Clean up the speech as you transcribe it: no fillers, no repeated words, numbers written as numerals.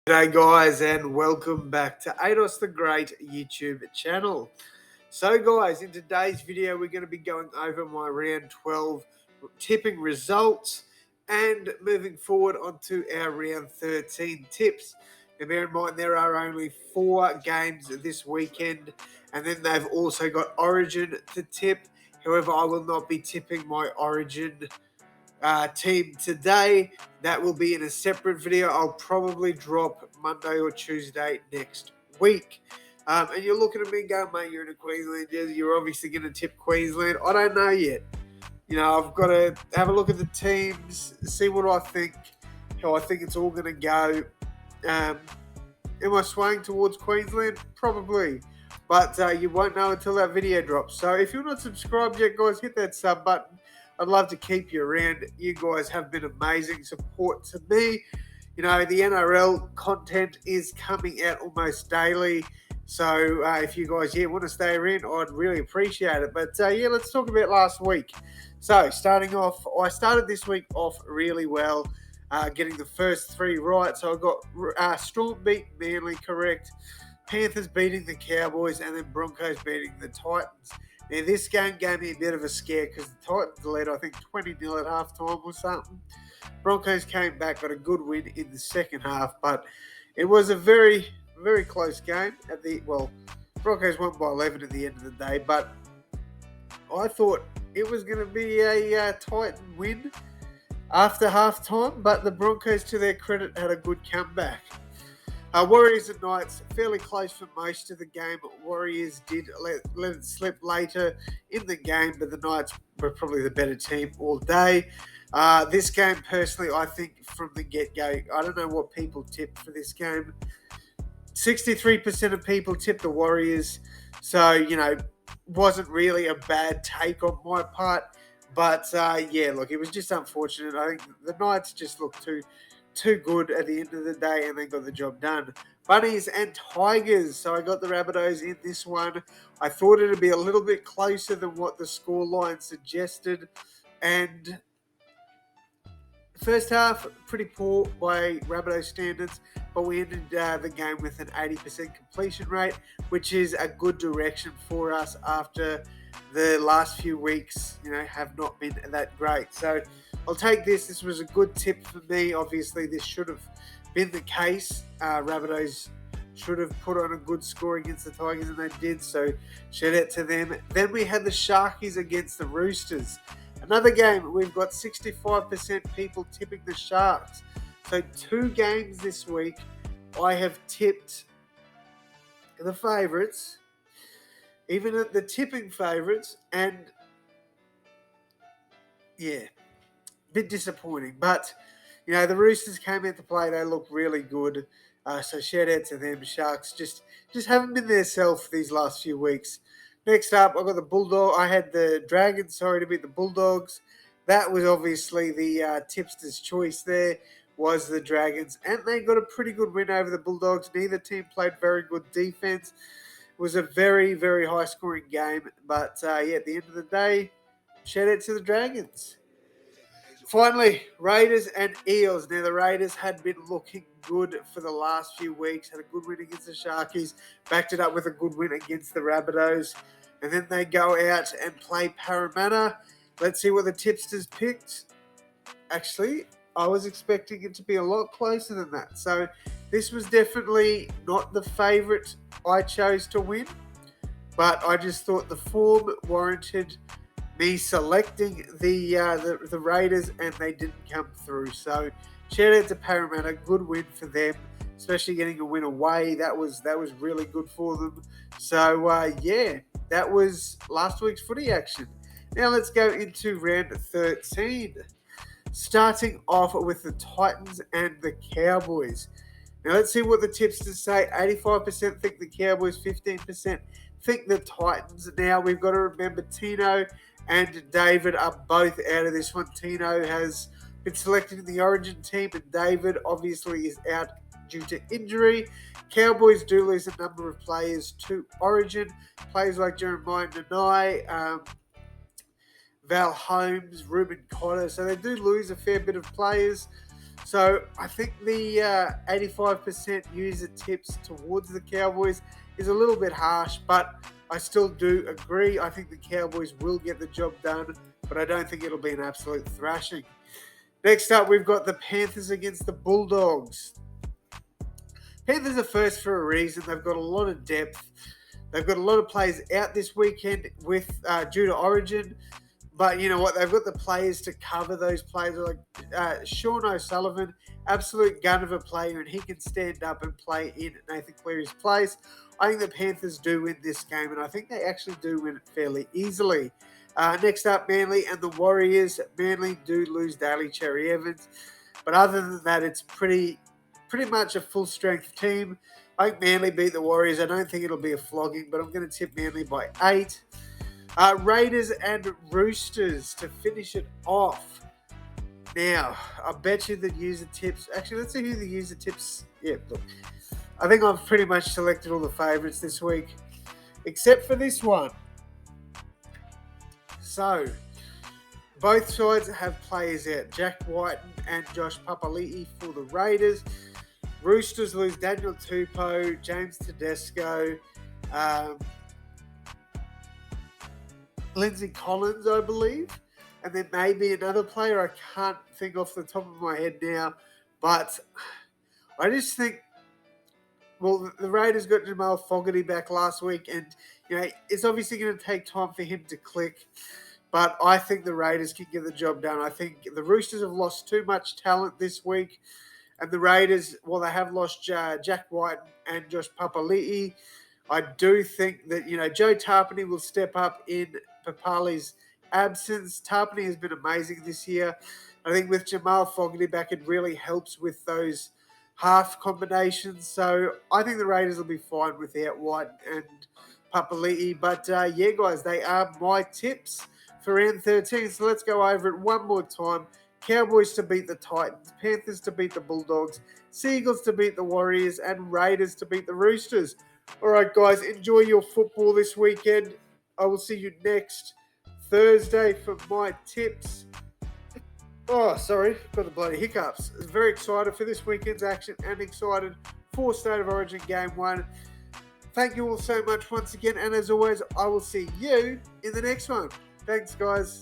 G'day guys and welcome back to AdosTheGreat YouTube channel. So guys, in today's video we're going to be going over my round 12 tipping results and moving forward onto our round 13 tips. Now bear in mind there are only 4 games this weekend and then they've also got Origin to tip. However, I will not be tipping my Origin team today. That will be in a separate video. I'll probably drop Monday or Tuesday next week. And you're looking at me going, mate, you're in a Queensland jersey. You're obviously going to tip Queensland. I don't know yet. I've got to have a look at the teams, see what I think, how I think it's all going to go. Am I swaying towards Queensland? Probably. But you won't know until that video drops. So if you're not subscribed yet, guys, hit that sub button. I'd love to keep you around. You guys have been amazing support to me. The NRL content is coming out almost daily. So if you guys want to stay around, I'd really appreciate it. But let's talk about last week. So starting off, I started this week off really well, getting the first 3 right. So I got Storm beat Manly correct, Panthers beating the Cowboys, and then Broncos beating the Titans. Now, this game gave me a bit of a scare because the Titans led, I think, 20-0 at halftime or something. Broncos came back, got a good win in the second half, but it was a very, very close game. Broncos won by 11 at the end of the day, but I thought it was going to be a Titan win after halftime, but the Broncos, to their credit, had a good comeback. Warriors and Knights, fairly close for most of the game. Warriors did let it slip later in the game, but the Knights were probably the better team all day. This game, personally, I think from the get-go, I don't know what people tipped for this game. 63% of people tipped the Warriors, so, wasn't really a bad take on my part. But, it was just unfortunate. I think the Knights just looked too good at the end of the day, and they got the job done. Bunnies and Tigers. So I got the Rabbitohs in this one. I thought it'd be a little bit closer than what the scoreline suggested. And first half, pretty poor by Rabbitohs standards, but we ended the game with an 80% completion rate, which is a good direction for us after the last few weeks, have not been that great. So I'll take this. This was a good tip for me. Obviously, this should have been the case. Rabbitohs should have put on a good score against the Tigers, and they did. So shout out to them. Then we had the Sharkies against the Roosters. Another game, we've got 65% people tipping the Sharks. So 2 games this week, I have tipped the favourites, even at the tipping favourites, and bit disappointing. But, the Roosters came out to play. They look really good. So shout out to them. Sharks just haven't been their self these last few weeks. Next up, I got the Bulldogs. I had the Dragons, to beat the Bulldogs. That was obviously the tipster's choice there, was the Dragons. And they got a pretty good win over the Bulldogs. Neither team played very good defense. It was a very, very high-scoring game. But, at the end of the day, shout out to the Dragons. Finally, Raiders and Eels. Now, the Raiders had been looking good for the last few weeks. Had a good win against the Sharkies. Backed it up with a good win against the Rabbitohs. And then they go out and play Parramatta. Let's see what the tipsters picked. Actually, I was expecting it to be a lot closer than that. So this was definitely not the favourite I chose to win. But I just thought the form warranted me selecting the Raiders, and they didn't come through. So shout out to Parramatta, good win for them, especially getting a win away. That was really good for them. So that was last week's footy action. Now let's go into round 13, starting off with the Titans and the Cowboys. Now let's see what the tipsters say. 85% think the Cowboys, 15% think the Titans. Now we've got to remember Tino and David are both out of this one. Tino has been selected in the Origin team, and David obviously is out due to injury. Cowboys do lose a number of players to Origin. Players like Jeremiah Nanai, Val Holmes, Ruben Cotter. So they do lose a fair bit of players. So I think the 85% user tips towards the Cowboys is a little bit harsh, but I still do agree. I think the Cowboys will get the job done, but I don't think it'll be an absolute thrashing. Next up, we've got the Panthers against the Bulldogs. Panthers are first for a reason. They've got a lot of depth. They've got a lot of players out this weekend with due to Origin. But you know what? They've got the players to cover those players. Like Sean O'Sullivan, absolute gun of a player, and he can stand up and play in Nathan Cleary's place. I think the Panthers do win this game, and I think they actually do win it fairly easily. Next up, Manly and the Warriors. Manly do lose Daly Cherry Evans, but other than that, it's pretty much a full strength team. I think Manly beat the Warriors. I don't think it'll be a flogging, but I'm going to tip Manly by 8. Raiders and Roosters to finish it off. Now, I bet you the user tips. Actually, let's see who the user tips. Yeah, look. I think I've pretty much selected all the favourites this week, except for this one. So, both sides have players out. Jack Whiten and Josh Papali'i for the Raiders. Roosters lose Daniel Tupou, James Tedesco, Lindsay Collins, I believe, and then maybe another player I can't think off the top of my head now. But I just think, well, the Raiders got Jamal Fogarty back last week, and you know it's obviously going to take time for him to click. But I think the Raiders can get the job done. I think the Roosters have lost too much talent this week, and the Raiders, well, they have lost Jack White and Josh Papali'i. I do think that, you know, Joe Tarpany will step up in Papali's absence. Tarpany has been amazing this year. I think with Jamal Fogarty back, it really helps with those half combinations. So I think the Raiders will be fine without White and Papali'i. But yeah, guys, they are my tips for round 13. So let's go over it one more time. Cowboys to beat the Titans, Panthers to beat the Bulldogs, Seagulls to beat the Warriors, and Raiders to beat the Roosters. All right, guys, enjoy your football this weekend. I will see you next Thursday for my tips. Oh, sorry, got the bloody hiccups. Very excited for this weekend's action and excited for State of Origin Game 1. Thank you all so much once again, and as always, I will see you in the next one. Thanks, guys.